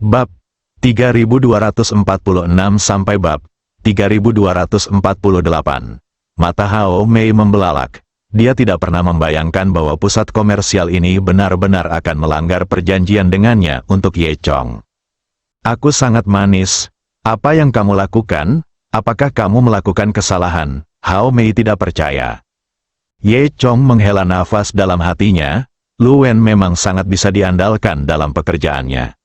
Bab 3246 sampai bab 3248. Mata Hao Mei membelalak. Dia tidak pernah membayangkan bahwa pusat komersial ini benar-benar akan melanggar perjanjian dengannya untuk Ye Chong. Aku sangat manis. Apa yang kamu lakukan? Apakah kamu melakukan kesalahan? Hao Mei tidak percaya. Ye Chong menghela nafas dalam hatinya. Lu Wen memang sangat bisa diandalkan dalam pekerjaannya.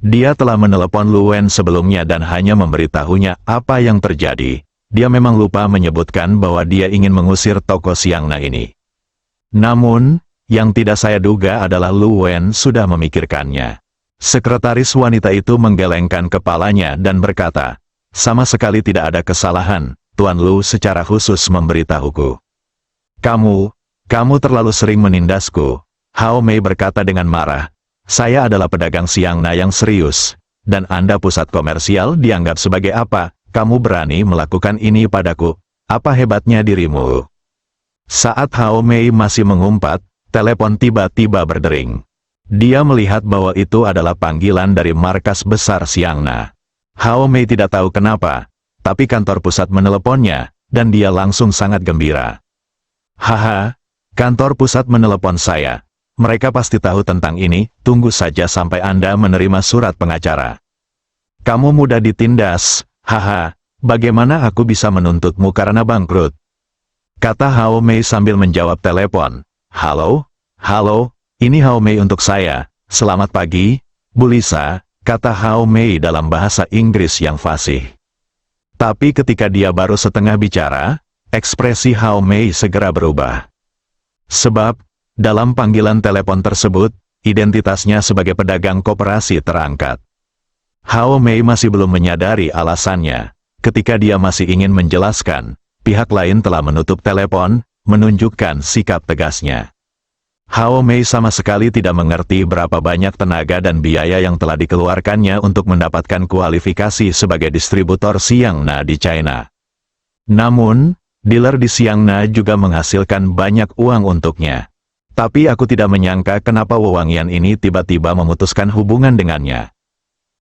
Dia telah menelepon Lu Wen sebelumnya dan hanya memberitahunya apa yang terjadi. Dia memang lupa menyebutkan bahwa dia ingin mengusir toko Xiangna ini. Namun, yang tidak saya duga adalah Lu Wen sudah memikirkannya. Sekretaris wanita itu menggelengkan kepalanya dan berkata, "Sama sekali tidak ada kesalahan, Tuan Lu secara khusus memberitahuku." Kamu terlalu sering menindasku." Hao Mei berkata dengan marah. "Saya adalah pedagang Xiangna yang serius, dan Anda pusat komersial dianggap sebagai apa? Kamu berani melakukan ini padaku? Apa hebatnya dirimu?" Saat Hao Mei masih mengumpat, telepon tiba-tiba berdering. Dia melihat bahwa itu adalah panggilan dari markas besar Xiangna. Hao Mei tidak tahu kenapa, tapi kantor pusat meneleponnya, dan dia langsung sangat gembira. "Haha, kantor pusat menelepon saya. Mereka pasti tahu tentang ini, tunggu saja sampai Anda menerima surat pengacara. Kamu mudah ditindas, haha, bagaimana aku bisa menuntutmu karena bangkrut?" Kata Hao Mei sambil menjawab telepon. Halo, ini Hao Mei untuk saya. Selamat pagi, Bu Lisa," kata Hao Mei dalam bahasa Inggris yang fasih. Tapi ketika dia baru setengah bicara, ekspresi Hao Mei segera berubah. Sebab, dalam panggilan telepon tersebut, identitasnya sebagai pedagang koperasi terangkat. Hao Mei masih belum menyadari alasannya. Ketika dia masih ingin menjelaskan, pihak lain telah menutup telepon, menunjukkan sikap tegasnya. Hao Mei sama sekali tidak mengerti berapa banyak tenaga dan biaya yang telah dikeluarkannya untuk mendapatkan kualifikasi sebagai distributor Xiangna di China. Namun, dealer di Xiangna juga menghasilkan banyak uang untuknya. Tapi aku tidak menyangka kenapa wewangian ini tiba-tiba memutuskan hubungan dengannya.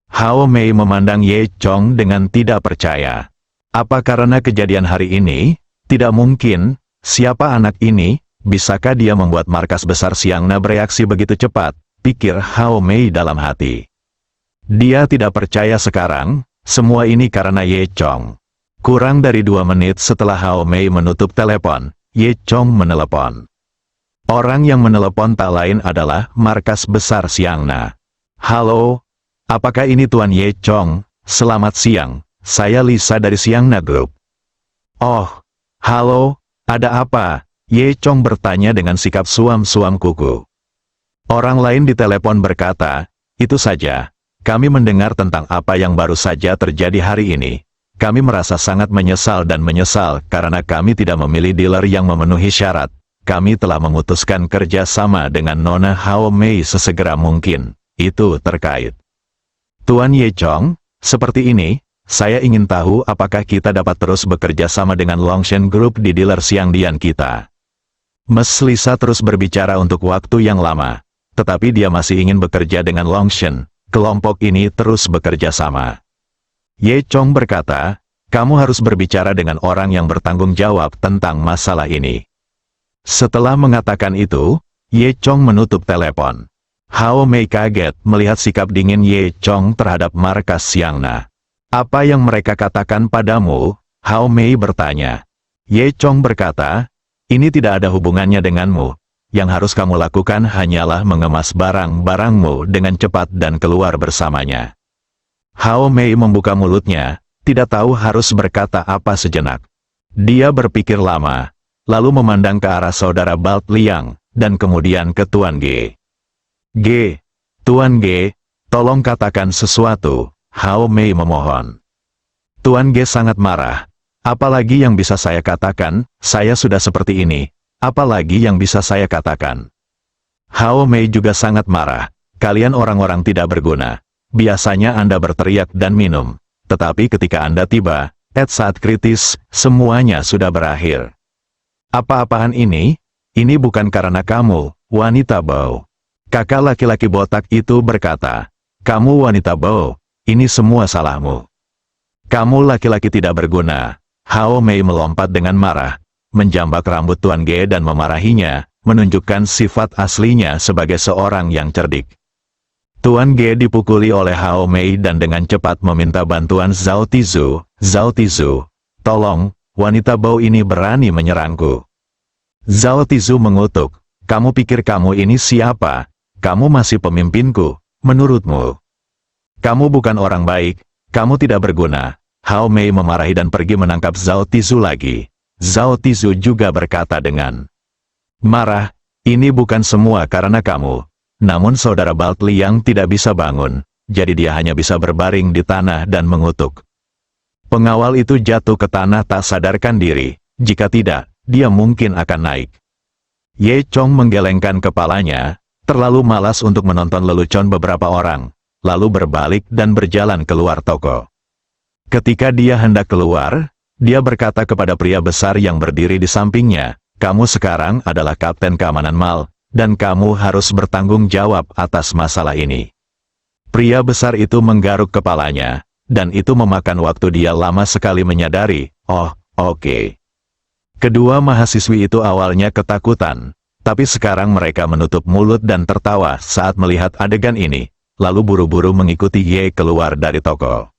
Hao Mei memandang Ye Chong dengan tidak percaya. Apa karena kejadian hari ini? Tidak mungkin. Siapa anak ini? Bisakah dia membuat markas besar Xiangna bereaksi begitu cepat? Pikir Hao Mei dalam hati. Dia tidak percaya sekarang. Semua ini karena Ye Chong. Kurang dari 2 menit setelah Hao Mei menutup telepon, Ye Chong menelepon. Orang yang menelepon tak lain adalah markas besar Xiangna. "Halo, apakah ini Tuan Ye Chong? Selamat siang, saya Lisa dari Xiangna Group." "Oh, halo, ada apa?" Ye Chong bertanya dengan sikap suam-suam kuku. Orang lain di telepon berkata, "Itu saja, kami mendengar tentang apa yang baru saja terjadi hari ini. Kami merasa sangat menyesal karena kami tidak memilih dealer yang memenuhi syarat. Kami telah memutuskan kerja sama dengan Nona Hao Mei sesegera mungkin. Itu terkait." "Tuan Ye Chong, seperti ini, saya ingin tahu apakah kita dapat terus bekerja sama dengan Longshan Group di dealer Xiangdian kita." Miss Lisa terus berbicara untuk waktu yang lama, tetapi dia masih ingin bekerja dengan Longshan. Kelompok ini terus bekerja sama. Ye Chong berkata, "Kamu harus berbicara dengan orang yang bertanggung jawab tentang masalah ini." Setelah mengatakan itu, Ye Chong menutup telepon. Hao Mei kaget melihat sikap dingin Ye Chong terhadap markas Xiangna. "Apa yang mereka katakan padamu?" Hao Mei bertanya. Ye Chong berkata, "Ini tidak ada hubungannya denganmu. Yang harus kamu lakukan hanyalah mengemas barang-barangmu dengan cepat dan keluar bersamanya." Hao Mei membuka mulutnya, tidak tahu harus berkata apa sejenak. Dia berpikir lama, lalu memandang ke arah saudara Balt Liang, dan kemudian ke Tuan Ge. Tuan Ge, tolong katakan sesuatu," Hao Mei memohon. Tuan Ge sangat marah. "Apalagi yang bisa saya katakan? Saya sudah seperti ini. Apalagi yang bisa saya katakan?" Hao Mei juga sangat marah. "Kalian orang-orang tidak berguna. Biasanya Anda berteriak dan minum. Tetapi ketika Anda tiba, saat kritis, semuanya sudah berakhir. Apa-apaan ini? Ini bukan karena kamu, wanita bau." Kakak laki-laki botak itu berkata, Kamu wanita Bo, ini semua salahmu. Kamu laki-laki tidak berguna. Hao Mei melompat dengan marah, menjambak rambut Tuan Ge dan memarahinya, menunjukkan sifat aslinya sebagai seorang yang cerdik. Tuan Ge dipukuli oleh Hao Mei dan dengan cepat meminta bantuan Zhao Tizu. Zhao Tizu, tolong, wanita Bo ini berani menyerangku. Zhao Tizu mengutuk, kamu pikir kamu ini siapa? Kamu masih pemimpinku, menurutmu. Kamu bukan orang baik, kamu tidak berguna. Hao Mei memarahi dan pergi menangkap Zhao Tizu lagi. Zhao Tizu juga berkata dengan marah, ini bukan semua karena kamu. Namun saudara Balt Liang tidak bisa bangun, jadi dia hanya bisa berbaring di tanah dan mengutuk. Pengawal itu jatuh ke tanah tak sadarkan diri, jika tidak, dia mungkin akan naik. Ye Chong menggelengkan kepalanya, terlalu malas untuk menonton lelucon beberapa orang, lalu berbalik dan berjalan keluar toko. Ketika dia hendak keluar, dia berkata kepada pria besar yang berdiri di sampingnya, kamu sekarang adalah kapten keamanan mal, dan kamu harus bertanggung jawab atas masalah ini. Pria besar itu menggaruk kepalanya, dan itu memakan waktu dia lama sekali menyadari, oh, oke. Kedua mahasiswi itu awalnya ketakutan, tapi sekarang mereka menutup mulut dan tertawa saat melihat adegan ini, lalu buru-buru mengikuti Ye keluar dari toko.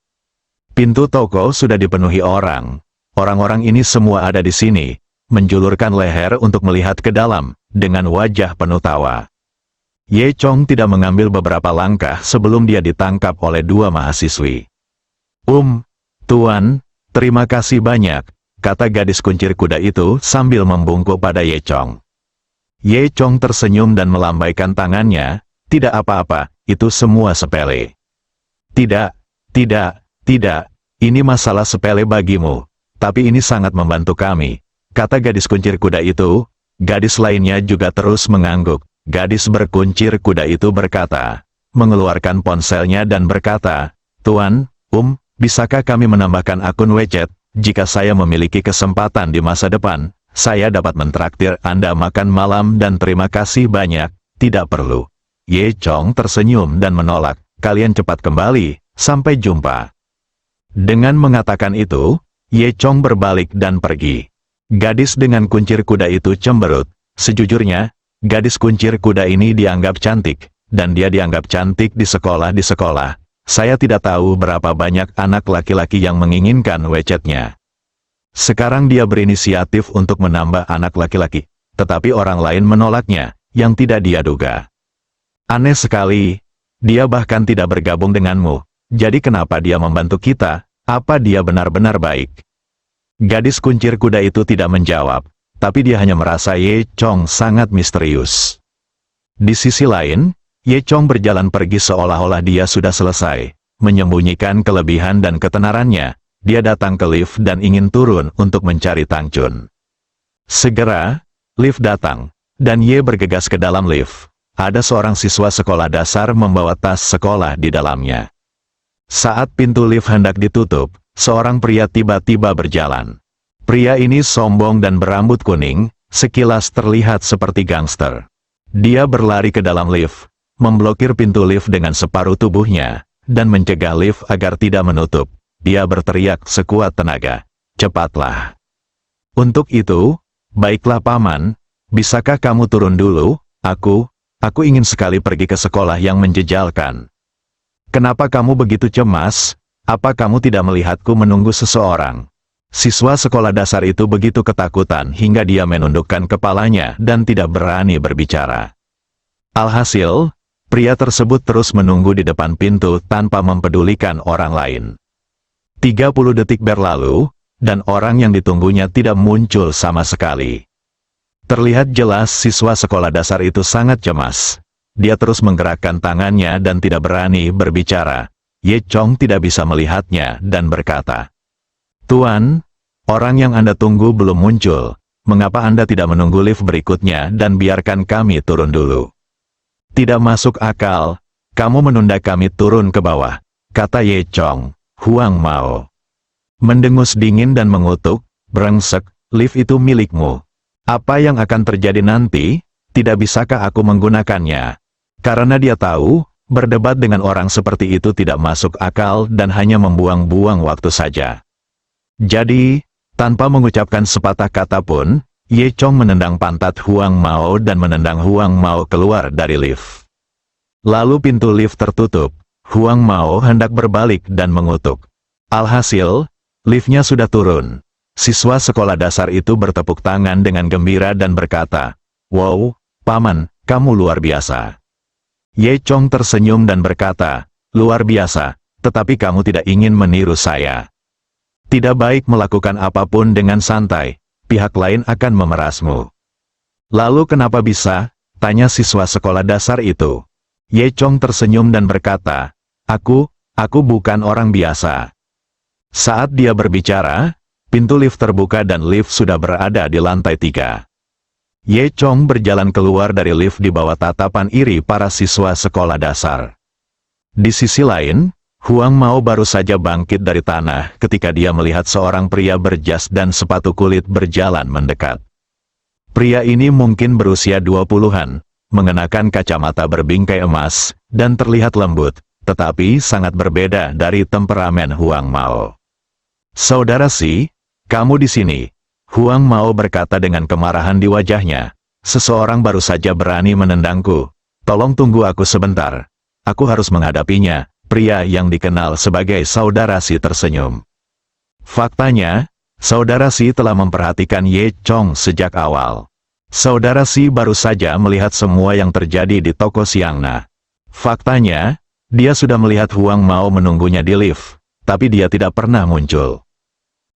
Pintu toko sudah dipenuhi orang. Orang-orang ini semua ada di sini, menjulurkan leher untuk melihat ke dalam, dengan wajah penuh tawa. Ye Chong tidak mengambil beberapa langkah sebelum dia ditangkap oleh dua mahasiswi. Tuan, terima kasih banyak, kata gadis kuncir kuda itu sambil membungkuk pada Ye Chong. Ye Chong tersenyum dan melambaikan tangannya, tidak apa-apa, itu semua sepele. Tidak, ini masalah sepele bagimu, tapi ini sangat membantu kami, kata gadis kuncir kuda itu. Gadis lainnya juga terus mengangguk. Gadis berkuncir kuda itu berkata, mengeluarkan ponselnya dan berkata, Tuan, bisakah kami menambahkan akun WeChat, jika saya memiliki kesempatan di masa depan, saya dapat mentraktir Anda makan malam dan terima kasih banyak, tidak perlu. Ye Chong tersenyum dan menolak, kalian cepat kembali, sampai jumpa. Dengan mengatakan itu, Ye Chong berbalik dan pergi. Gadis dengan kuncir kuda itu cemberut. Sejujurnya, gadis kuncir kuda ini dianggap cantik, dan dia dianggap cantik di sekolah. Saya tidak tahu berapa banyak anak laki-laki yang menginginkan WeChat-nya. Sekarang dia berinisiatif untuk menambah anak laki-laki, tetapi orang lain menolaknya, yang tidak dia duga. Aneh sekali, dia bahkan tidak bergabung denganmu, jadi kenapa dia membantu kita? Apa dia benar-benar baik? Gadis kuncir kuda itu tidak menjawab, tapi dia hanya merasa Ye Chong sangat misterius. Di sisi lain, Ye Chong berjalan pergi seolah-olah dia sudah selesai, menyembunyikan kelebihan dan ketenarannya. Dia datang ke lift dan ingin turun untuk mencari Tang Chun. Segera, lift datang, dan Ye bergegas ke dalam lift. Ada seorang siswa sekolah dasar membawa tas sekolah di dalamnya. Saat pintu lift hendak ditutup, seorang pria tiba-tiba berjalan. Pria ini sombong dan berambut kuning, sekilas terlihat seperti gangster. Dia berlari ke dalam lift, memblokir pintu lift dengan separuh tubuhnya, dan mencegah lift agar tidak menutup. Dia berteriak sekuat tenaga, "Cepatlah!" Untuk itu, baiklah paman, bisakah kamu turun dulu? Aku ingin sekali pergi ke sekolah yang menjejalkan. Kenapa kamu begitu cemas? Apa kamu tidak melihatku menunggu seseorang? Siswa sekolah dasar itu begitu ketakutan hingga dia menundukkan kepalanya dan tidak berani berbicara. Alhasil, pria tersebut terus menunggu di depan pintu tanpa mempedulikan orang lain. 30 detik berlalu, dan orang yang ditunggunya tidak muncul sama sekali. Terlihat jelas siswa sekolah dasar itu sangat cemas. Dia terus menggerakkan tangannya dan tidak berani berbicara. Ye Chong tidak bisa melihatnya dan berkata, "Tuan, orang yang Anda tunggu belum muncul. Mengapa Anda tidak menunggu lift berikutnya dan biarkan kami turun dulu?" "Tidak masuk akal, kamu menunda kami turun ke bawah," kata Ye Chong. Huang Mao mendengus dingin dan mengutuk, "Brengsek, lift itu milikmu. Apa yang akan terjadi nanti? Tidak bisakah aku menggunakannya?" Karena dia tahu, Berdebat dengan orang seperti itu tidak masuk akal dan hanya membuang-buang waktu saja. Jadi, tanpa mengucapkan sepatah kata pun, Ye Chong menendang pantat Huang Mao dan menendang Huang Mao keluar dari lift. Lalu pintu lift tertutup. Huang Mao hendak berbalik dan mengutuk. Alhasil, liftnya sudah turun. Siswa sekolah dasar itu bertepuk tangan dengan gembira dan berkata, "Wow, Paman, kamu luar biasa." Ye Chong tersenyum dan berkata, "Luar biasa, tetapi kamu tidak ingin meniru saya. Tidak baik melakukan apapun dengan santai, pihak lain akan memerasmu." "Lalu kenapa bisa?" tanya siswa sekolah dasar itu. Ye Chong tersenyum dan berkata, Aku bukan orang biasa." Saat dia berbicara, pintu lift terbuka dan lift sudah berada di lantai 3. Ye Chong berjalan keluar dari lift di bawah tatapan iri para siswa sekolah dasar. Di sisi lain, Huang Mao baru saja bangkit dari tanah ketika dia melihat seorang pria berjas dan sepatu kulit berjalan mendekat. Pria ini mungkin berusia 20-an, mengenakan kacamata berbingkai emas, dan terlihat lembut, tetapi sangat berbeda dari temperamen Huang Mao. "Saudara Si, kamu di sini," Huang Mao berkata dengan kemarahan di wajahnya. "Seseorang baru saja berani menendangku. Tolong tunggu aku sebentar. Aku harus menghadapinya." Pria yang dikenal sebagai Saudara Si tersenyum. Faktanya, Saudara Si telah memperhatikan Ye Chong sejak awal. Saudara Si baru saja melihat semua yang terjadi di toko Xiangna. Faktanya, dia sudah melihat Huang Mao menunggunya di lift, tapi dia tidak pernah muncul.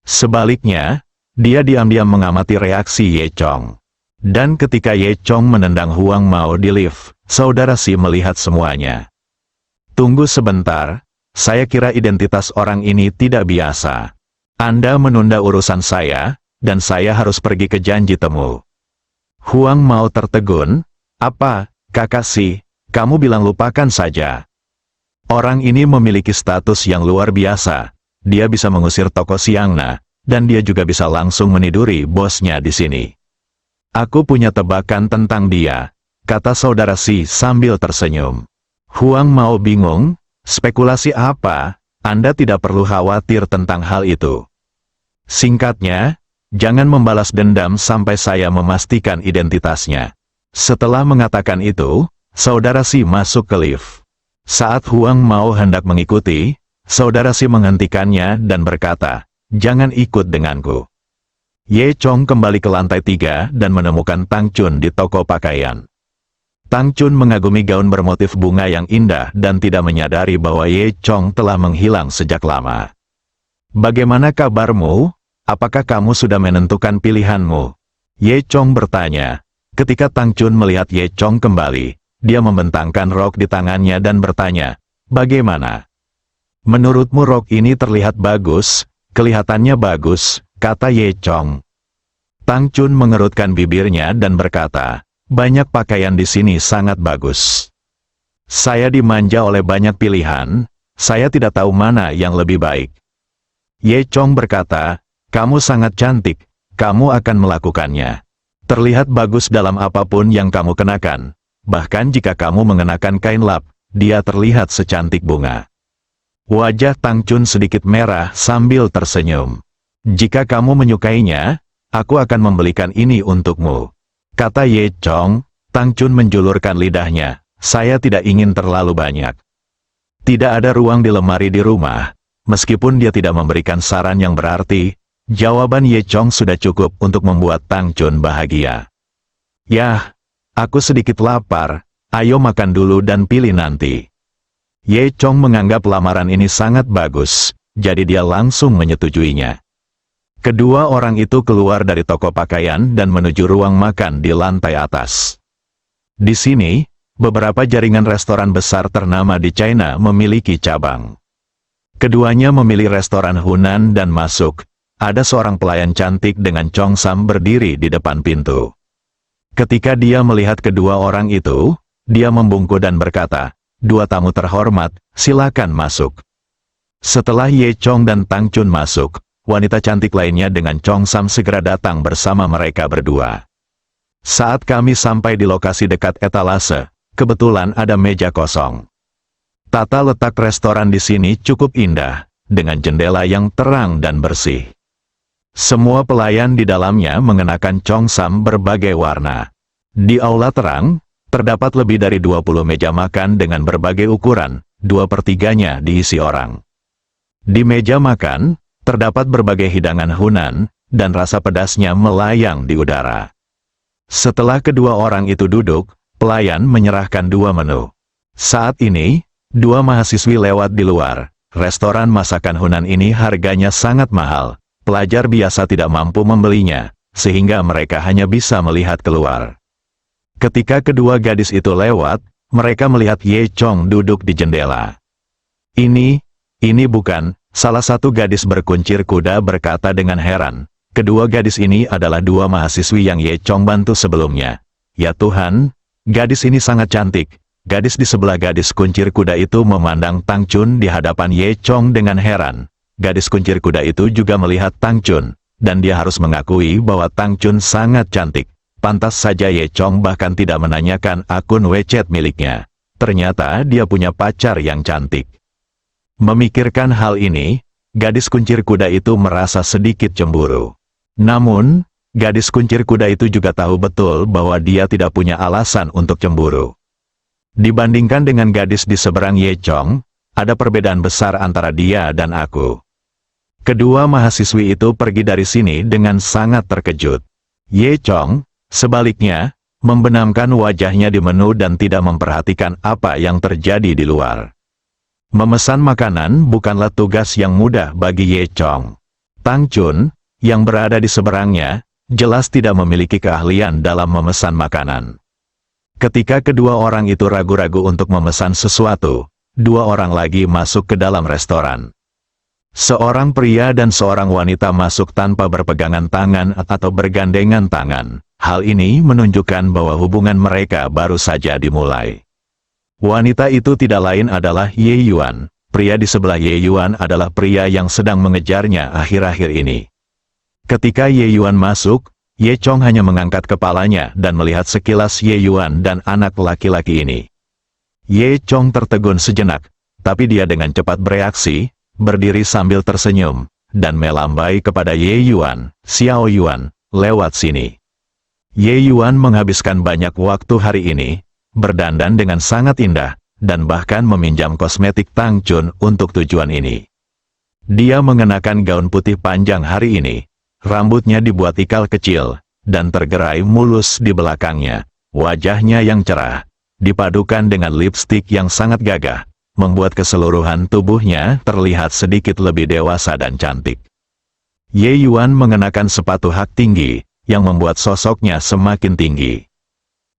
Sebaliknya, dia diam-diam mengamati reaksi Ye Chong. Dan ketika Ye Chong menendang Huang Mao di lift, Saudara Si melihat semuanya. "Tunggu sebentar, saya kira identitas orang ini tidak biasa. Anda menunda urusan saya, dan saya harus pergi ke janji temu." Huang Mao tertegun, "Apa, Kakak Si, kamu bilang lupakan saja. Orang ini memiliki status yang luar biasa. Dia bisa mengusir toko Xiangna, dan dia juga bisa langsung meniduri bosnya di sini. Aku punya tebakan tentang dia," kata Saudara Si sambil tersenyum. Huang Mao bingung, "Spekulasi apa? Anda tidak perlu khawatir tentang hal itu. Singkatnya, jangan membalas dendam sampai saya memastikan identitasnya." Setelah mengatakan itu, Saudara Si masuk ke lift. Saat Huang Mao hendak mengikuti, Saudara Si menghentikannya dan berkata, "Jangan ikut denganku." Ye Chong kembali ke lantai 3 dan menemukan Tang Chun di toko pakaian. Tang Chun mengagumi gaun bermotif bunga yang indah dan tidak menyadari bahwa Ye Chong telah menghilang sejak lama. "Bagaimana kabarmu? Apakah kamu sudah menentukan pilihanmu?" Ye Chong bertanya. Ketika Tang Chun melihat Ye Chong kembali, dia membentangkan rok di tangannya dan bertanya, "Bagaimana? Menurutmu rok ini terlihat bagus?" "Kelihatannya bagus," kata Ye Chong. Tang Chun mengerutkan bibirnya dan berkata, "Banyak pakaian di sini sangat bagus. Saya dimanja oleh banyak pilihan, saya tidak tahu mana yang lebih baik." Ye Chong berkata, "Kamu sangat cantik, kamu akan melakukannya. Terlihat bagus dalam apapun yang kamu kenakan. Bahkan jika kamu mengenakan kain lap, dia terlihat secantik bunga." Wajah Tang Chun sedikit merah sambil tersenyum. "Jika kamu menyukainya, aku akan membelikan ini untukmu," kata Ye Chong. Tang Chun menjulurkan lidahnya, "Saya tidak ingin terlalu banyak. Tidak ada ruang di lemari di rumah." Meskipun dia tidak memberikan saran yang berarti, jawaban Ye Chong sudah cukup untuk membuat Tang Chun bahagia. "Yah, aku sedikit lapar, ayo makan dulu dan pilih nanti." Ye Chong menganggap lamaran ini sangat bagus, jadi dia langsung menyetujuinya. Kedua orang itu keluar dari toko pakaian dan menuju ruang makan di lantai atas. Di sini, beberapa jaringan restoran besar ternama di China memiliki cabang. Keduanya memilih restoran Hunan dan masuk. Ada seorang pelayan cantik dengan congsam berdiri di depan pintu. Ketika dia melihat kedua orang itu, dia membungkuk dan berkata, "Dua tamu terhormat, silakan masuk." Setelah Ye Chong dan Tang Chun masuk, wanita cantik lainnya dengan congsam segera datang bersama mereka berdua. Saat kami sampai di lokasi dekat etalase, kebetulan ada meja kosong. Tata letak restoran di sini cukup indah, dengan jendela yang terang dan bersih. Semua pelayan di dalamnya mengenakan congsam berbagai warna. Di aula terang, terdapat lebih dari 20 meja makan dengan berbagai ukuran, 2/3-nya diisi orang. Di meja makan, terdapat berbagai hidangan Hunan, dan rasa pedasnya melayang di udara. Setelah kedua orang itu duduk, pelayan menyerahkan 2 menu. Saat ini, 2 mahasiswi lewat di luar. Restoran masakan Hunan ini harganya sangat mahal. Pelajar biasa tidak mampu membelinya, sehingga mereka hanya bisa melihat keluar. Ketika kedua gadis itu lewat, mereka melihat Ye Chong duduk di jendela. Ini bukan, salah satu gadis berkuncir kuda berkata dengan heran. Kedua gadis ini adalah 2 mahasiswi yang Ye Chong bantu sebelumnya. Ya Tuhan, gadis ini sangat cantik. Gadis di sebelah gadis kuncir kuda itu memandang Tang Chun di hadapan Ye Chong dengan heran. Gadis kuncir kuda itu juga melihat Tang Chun, dan dia harus mengakui bahwa Tang Chun sangat cantik. Pantas saja Ye Chong bahkan tidak menanyakan akun WeChat miliknya. Ternyata dia punya pacar yang cantik. Memikirkan hal ini, gadis kuncir kuda itu merasa sedikit cemburu. Namun, gadis kuncir kuda itu juga tahu betul bahwa dia tidak punya alasan untuk cemburu. Dibandingkan dengan gadis di seberang Ye Chong, ada perbedaan besar antara dia dan aku. Kedua mahasiswi itu pergi dari sini dengan sangat terkejut. Ye Chong, sebaliknya, membenamkan wajahnya di menu dan tidak memperhatikan apa yang terjadi di luar. Memesan makanan bukanlah tugas yang mudah bagi Ye Chong. Tang Chun, yang berada di seberangnya, jelas tidak memiliki keahlian dalam memesan makanan. Ketika kedua orang itu ragu-ragu untuk memesan sesuatu, 2 orang lagi masuk ke dalam restoran. Seorang pria dan seorang wanita masuk tanpa berpegangan tangan atau bergandengan tangan. Hal ini menunjukkan bahwa hubungan mereka baru saja dimulai. Wanita itu tidak lain adalah Ye Yuan. Pria di sebelah Ye Yuan adalah pria yang sedang mengejarnya akhir-akhir ini. Ketika Ye Yuan masuk, Ye Chong hanya mengangkat kepalanya dan melihat sekilas Ye Yuan dan anak laki-laki ini. Ye Chong tertegun sejenak, tapi dia dengan cepat bereaksi, berdiri sambil tersenyum, dan melambai kepada Ye Yuan. Xiao Yuan, lewat sini. Ye Yuan menghabiskan banyak waktu hari ini, berdandan dengan sangat indah, dan bahkan meminjam kosmetik Tang Chun untuk tujuan ini. Dia mengenakan gaun putih panjang hari ini. Rambutnya dibuat ikal kecil, dan tergerai mulus di belakangnya. Wajahnya yang cerah, dipadukan dengan lipstik yang sangat gagah, membuat keseluruhan tubuhnya terlihat sedikit lebih dewasa dan cantik. Ye Yuan mengenakan sepatu hak tinggi, yang membuat sosoknya semakin tinggi.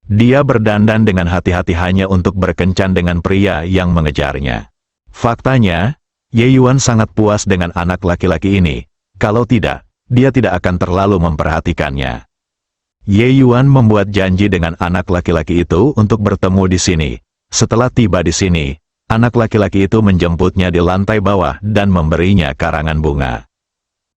Dia berdandan dengan hati-hati hanya untuk berkencan dengan pria yang mengejarnya. Faktanya, Ye Yuan sangat puas dengan anak laki-laki ini. Kalau tidak, dia tidak akan terlalu memperhatikannya. Ye Yuan membuat janji dengan anak laki-laki itu untuk bertemu di sini. Setelah tiba di sini, anak laki-laki itu menjemputnya di lantai bawah dan memberinya karangan bunga.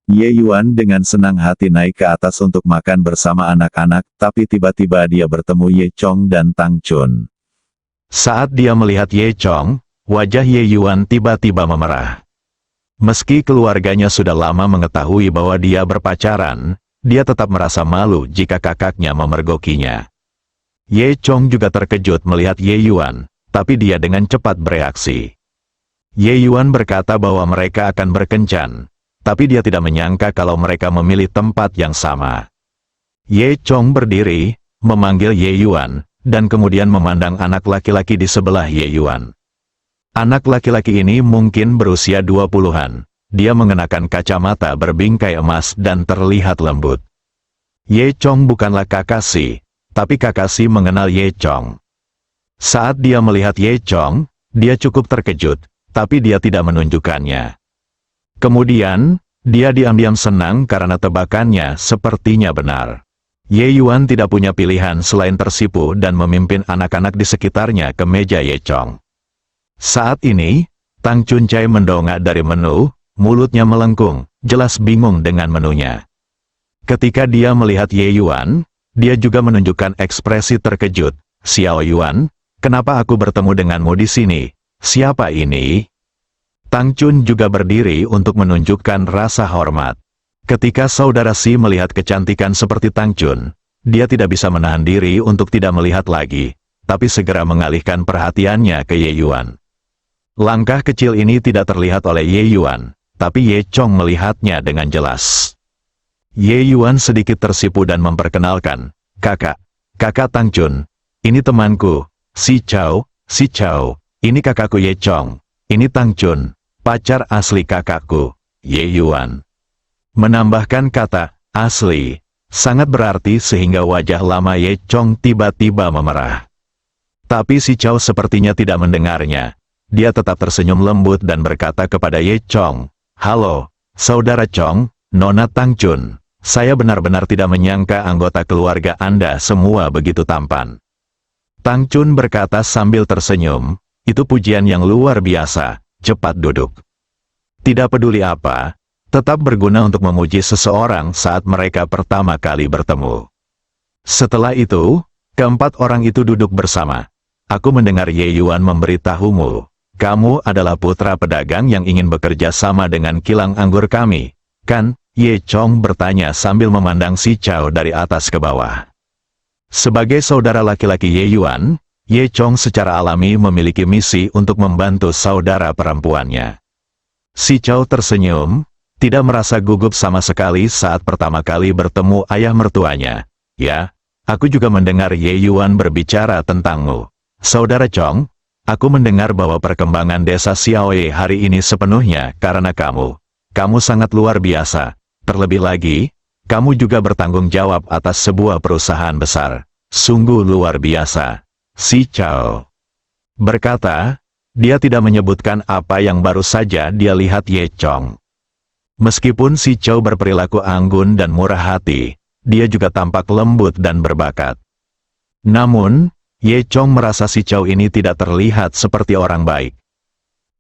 Ye Yuan dengan senang hati naik ke atas untuk makan bersama anak-anak, tapi tiba-tiba dia bertemu Ye Chong dan Tang Chun. Saat dia melihat Ye Chong, wajah Ye Yuan tiba-tiba memerah. Meski keluarganya sudah lama mengetahui bahwa dia berpacaran, dia tetap merasa malu jika kakaknya memergokinya. Ye Chong juga terkejut melihat Ye Yuan, tapi dia dengan cepat bereaksi. Ye Yuan berkata bahwa mereka akan berkencan, tapi dia tidak menyangka kalau mereka memilih tempat yang sama. Ye Chong berdiri, memanggil Ye Yuan, dan kemudian memandang anak laki-laki di sebelah Ye Yuan. Anak laki-laki ini mungkin berusia 20-an. Dia mengenakan kacamata berbingkai emas dan terlihat lembut. Ye Chong bukanlah Kakashi, tapi Kakashi mengenal Ye Chong. Saat dia melihat Ye Chong, dia cukup terkejut, tapi dia tidak menunjukkannya. Kemudian, dia diam-diam senang karena tebakannya sepertinya benar. Ye Yuan tidak punya pilihan selain tersipu dan memimpin anak-anak di sekitarnya ke meja Ye Chong. Saat ini, Tang Chun Chai mendongak dari menu, mulutnya melengkung, jelas bingung dengan menunya. Ketika dia melihat Ye Yuan, dia juga menunjukkan ekspresi terkejut. Xiao Yuan, kenapa aku bertemu denganmu di sini? siapa ini? Tang Chun juga berdiri untuk menunjukkan rasa hormat. Ketika saudara Si melihat kecantikan seperti Tang Chun, dia tidak bisa menahan diri untuk tidak melihat lagi, tapi segera mengalihkan perhatiannya ke Ye Yuan. Langkah kecil ini tidak terlihat oleh Ye Yuan, tapi Ye Chong melihatnya dengan jelas. Ye Yuan sedikit tersipu dan memperkenalkan, kakak Tang Chun, ini temanku, Si Chao, ini kakakku Ye Chong, ini Tang Chun, pacar asli kakakku, Ye Yuan. Menambahkan kata, asli, sangat berarti sehingga wajah lama Ye Chong tiba-tiba memerah. Tapi Si Chao sepertinya tidak mendengarnya. Dia tetap tersenyum lembut dan berkata kepada Ye Chong, halo, saudara Chong, Nona Tang Chun. Saya benar-benar tidak menyangka anggota keluarga Anda semua begitu tampan. Tang Chun berkata sambil tersenyum, itu pujian yang luar biasa, cepat duduk. Tidak peduli apa, tetap berguna untuk memuji seseorang saat mereka pertama kali bertemu. Setelah itu, keempat orang itu duduk bersama. Aku mendengar Ye Yuan memberitahumu, kamu adalah putra pedagang yang ingin bekerja sama dengan kilang anggur kami, kan? Ye Chong bertanya sambil memandang Si Chao dari atas ke bawah. Sebagai saudara laki-laki Ye Yuan, Ye Chong secara alami memiliki misi untuk membantu saudara perempuannya. Si Chao tersenyum, tidak merasa gugup sama sekali saat pertama kali bertemu ayah mertuanya. Ya, aku juga mendengar Ye Yuan berbicara tentangmu. Saudara Chong, aku mendengar bahwa perkembangan desa Xiaoye hari ini sepenuhnya karena kamu. Kamu sangat luar biasa. Terlebih lagi, kamu juga bertanggung jawab atas sebuah perusahaan besar. Sungguh luar biasa. Si Chao berkata, dia tidak menyebutkan apa yang baru saja dia lihat Ye Chong. Meskipun Si Chao berperilaku anggun dan murah hati, dia juga tampak lembut dan berbakat. Namun, Ye Chong merasa Si Chao ini tidak terlihat seperti orang baik.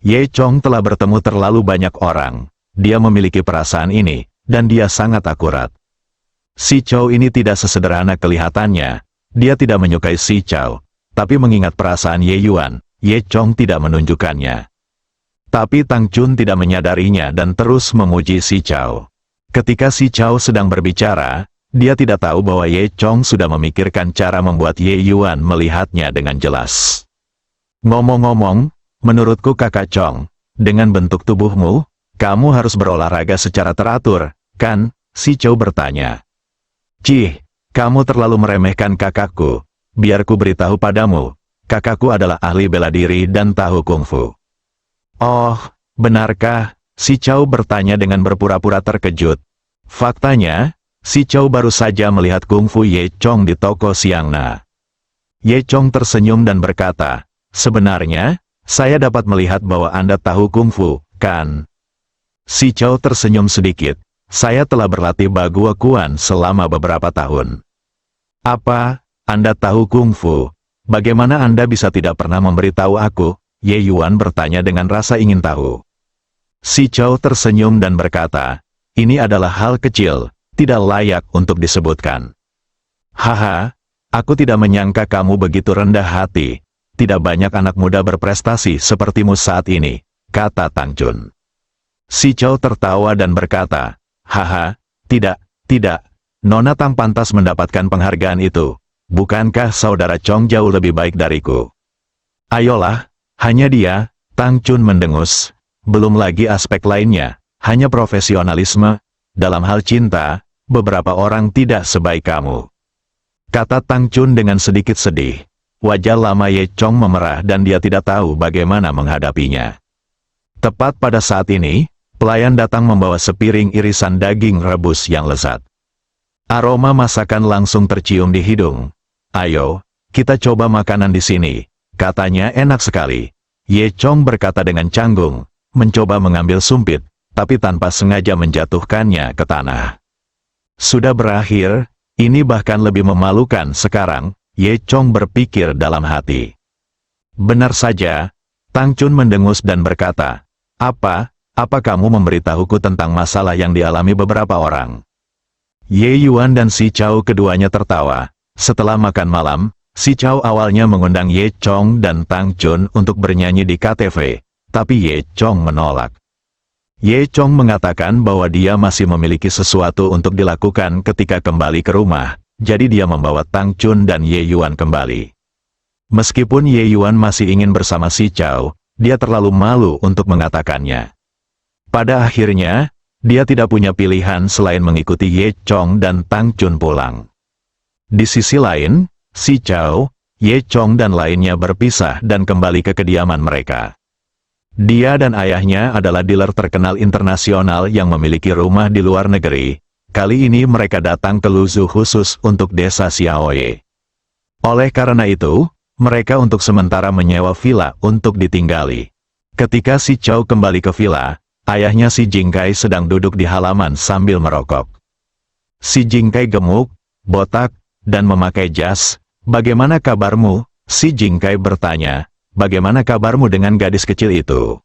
Ye Chong telah bertemu terlalu banyak orang. Dia memiliki perasaan ini, dan dia sangat akurat. Si Chao ini tidak sesederhana kelihatannya. Dia tidak menyukai Si Chao, tapi mengingat perasaan Ye Yuan, Ye Chong tidak menunjukkannya. Tapi Tang Chun tidak menyadarinya dan terus memuji Si Chao. Ketika Si Chao sedang berbicara, dia tidak tahu bahwa Ye Chong sudah memikirkan cara membuat Ye Yuan melihatnya dengan jelas. Ngomong-ngomong, menurutku kakak Chong, dengan bentuk tubuhmu, kamu harus berolahraga secara teratur, kan? Si Chao bertanya. Cih, kamu terlalu meremehkan kakakku. Biar ku beritahu padamu, kakakku adalah ahli bela diri dan tahu kungfu. Oh, benarkah? Si Chao bertanya dengan berpura-pura terkejut. Faktanya, Si Chao baru saja melihat kungfu Ye Chong di toko Xiangna. Ye Chong tersenyum dan berkata, sebenarnya, saya dapat melihat bahwa Anda tahu kungfu, kan? Si Chao tersenyum sedikit. Saya telah berlatih Bagua Kuan selama beberapa tahun. Apa? Anda tahu kungfu? Bagaimana Anda bisa tidak pernah memberitahu aku? Ye Yuan bertanya dengan rasa ingin tahu. Si Chao tersenyum dan berkata, ini adalah hal kecil, tidak layak untuk disebutkan. Haha, aku tidak menyangka kamu begitu rendah hati. Tidak banyak anak muda berprestasi sepertimu saat ini, kata Tang Chun. Si Chao tertawa dan berkata, haha, tidak, Nona Tang pantas mendapatkan penghargaan itu. Bukankah saudara Chong jauh lebih baik dariku? Ayolah, hanya dia, Tang Chun mendengus. Belum lagi aspek lainnya, hanya profesionalisme. Dalam hal cinta, beberapa orang tidak sebaik kamu. Kata Tang Chun dengan sedikit sedih. Wajah lama Ye Chong memerah dan dia tidak tahu bagaimana menghadapinya. Tepat pada saat ini, pelayan datang membawa sepiring irisan daging rebus yang lezat. Aroma masakan langsung tercium di hidung. Ayo, kita coba makanan di sini. Katanya enak sekali. Ye Chong berkata dengan canggung, mencoba mengambil sumpit, tapi tanpa sengaja menjatuhkannya ke tanah. Sudah berakhir, ini bahkan lebih memalukan sekarang, Ye Chong berpikir dalam hati. Benar saja, Tang Chun mendengus dan berkata, Apa kamu memberitahuku tentang masalah yang dialami beberapa orang? Ye Yuan dan Si Chao keduanya tertawa. Setelah makan malam, Si Chao awalnya mengundang Ye Chong dan Tang Chun untuk bernyanyi di KTV, tapi Ye Chong menolak. Ye Chong mengatakan bahwa dia masih memiliki sesuatu untuk dilakukan ketika kembali ke rumah, jadi dia membawa Tang Chun dan Ye Yuan kembali. Meskipun Ye Yuan masih ingin bersama si Chao, dia terlalu malu untuk mengatakannya. Pada akhirnya, dia tidak punya pilihan selain mengikuti Ye Chong dan Tang Chun pulang. Di sisi lain, si Chao, Ye Chong dan lainnya berpisah dan kembali ke kediaman mereka. Dia dan ayahnya adalah dealer terkenal internasional yang memiliki rumah di luar negeri. Kali ini mereka datang ke Luzhu khusus untuk desa Xiaoye. Oleh karena itu, mereka untuk sementara menyewa villa untuk ditinggali. Ketika si Chao kembali ke villa, ayahnya si Jingkai sedang duduk di halaman sambil merokok. Si Jingkai gemuk, botak, dan memakai jas. "Bagaimana kabarmu?" Si Jingkai bertanya. "Bagaimana kabarmu dengan gadis kecil itu?"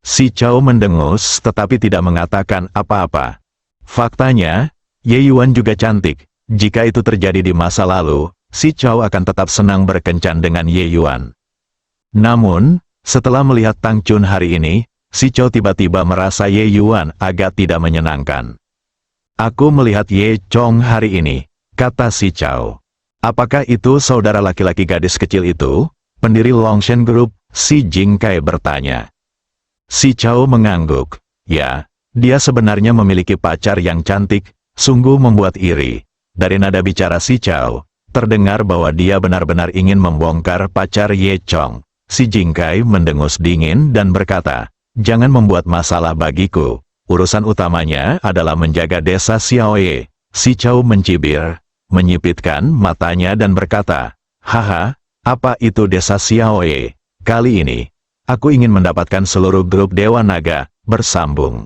Si Chao mendengus tetapi tidak mengatakan apa-apa. Faktanya, Ye Yuan juga cantik. Jika itu terjadi di masa lalu, si Chao akan tetap senang berkencan dengan Ye Yuan. Namun, setelah melihat Tang Chun hari ini, si Chao tiba-tiba merasa Ye Yuan agak tidak menyenangkan. "Aku melihat Ye Chong hari ini," kata si Chao. "Apakah itu saudara laki-laki gadis kecil itu?" Pendiri Longshan Group, si Jingkai bertanya. Si Chao mengangguk. "Ya, dia sebenarnya memiliki pacar yang cantik, sungguh membuat iri." Dari nada bicara si Chao, terdengar bahwa dia benar-benar ingin membongkar pacar Ye Chong. Si Jingkai mendengus dingin dan berkata, "Jangan membuat masalah bagiku. Urusan utamanya adalah menjaga desa Xiaoye." Si Chao mencibir, menyipitkan matanya dan berkata, "Haha, apa itu desa Xiaoye? Kali ini, aku ingin mendapatkan seluruh grup Dewa Naga bersambung."